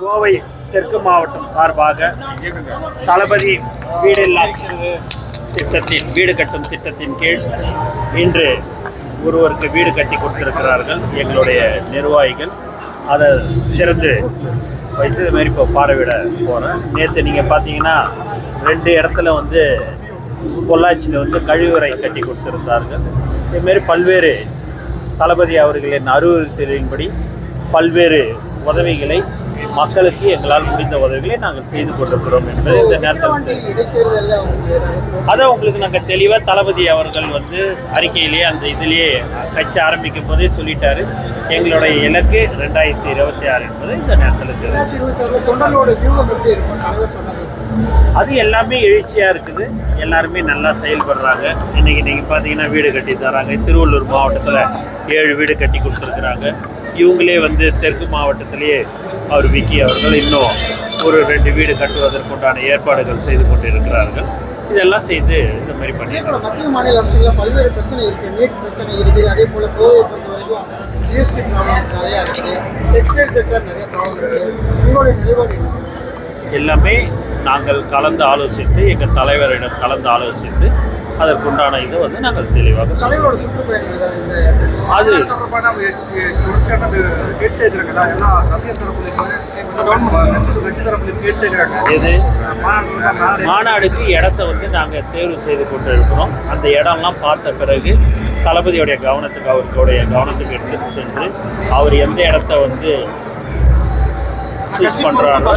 கோவை தெற்கு மாவட்டம் சார்பாக தளபதி வீடில்லா திட்டத்தின் வீடு கட்டும் திட்டத்தின் கீழ் இன்று ஒருவருக்கு வீடு கட்டி கொடுத்திருக்கிறார்கள் எங்களுடைய நிர்வாகிகள். அதை திறந்து வைத்து இதுமாரி இப்போ பார்வையிட போகிறேன். நேற்று நீங்கள் பார்த்தீங்கன்னா 2 இடத்துல வந்து பொள்ளாச்சியில் கழிவுறை கட்டி கொடுத்திருந்தார்கள். இதுமாரி பல்வேறு தளபதி அவர்களின் அறிவுறுத்தலின்படி பல்வேறு உதவிகளை மக்களுக்கு எங்களால் முடிந்த உதவிகளை நாங்கள் செய்து கொண்டிருக்கிறோம் என்பது இந்த நேரத்தில் அதை உங்களுக்கு நாங்கள் தெளிவாக தளபதி அவர்கள் அறிக்கையிலேயே அந்த இதிலேயே கட்சி ஆரம்பிக்கும் போதே சொல்லிட்டாரு. எங்களுடைய இலக்கு 2026 என்பது இந்த நேரத்தில் அது எல்லாமே எழுச்சியாக இருக்குது. எல்லாருமே நல்லா செயல்படுறாங்க. இன்றைக்கி நீங்கள் பார்த்தீங்கன்னா வீடு கட்டி தராங்க. திருவள்ளூர் மாவட்டத்தில் 7 வீடு கட்டி கொடுத்துருக்குறாங்க. இவங்களே தெற்கு மாவட்டத்திலேயே அவர் விக்கி அவர்கள் இன்னும் ஒரு 2 வீடு கட்டுவதற்குண்டான ஏற்பாடுகள் செய்து கொண்டிருக்கிறார்கள். இதெல்லாம் செய்து இந்த மாதிரி பண்ணியிருக்காங்க. மத்திய மாநில அரசுகளில் பல்வேறு பிரச்சனை இருக்குது. நீட் பிரச்சனை இருக்குது. அதே போல் கோவையை பொறுத்த வரைக்கும் ஜிஎஸ்டி ப்ராப்ளம்ஸ் நிறையா இருக்குது. டெக்ஸ்டைல் செக்டர் நிறைய ப்ராப்ளம் இருக்குது. உங்களுடைய நிலைப்பாடு எல்லாமே நாங்கள் கலந்து ஆலோசித்து எங்கள் தலைவரிடம் கலந்து ஆலோசித்து அதற்குண்டான இதை நாங்கள் தெளிவாக தலைவரோட சுற்றுப்பயணம் அது இது மாநாடுக்கு இடத்த நாங்கள் தேர்வு செய்து கொண்டு இருக்கிறோம். அந்த இடம்லாம் பார்த்த பிறகு தளபதியோடைய கவனத்துக்கு அவருடைய கவனத்துக்கு எடுத்து சென்று அவர் எந்த இடத்த சூஸ் பண்ணுறாங்க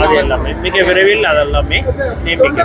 அது எல்லாமே மிக விரைவில் அதெல்லாமே நியமிக்க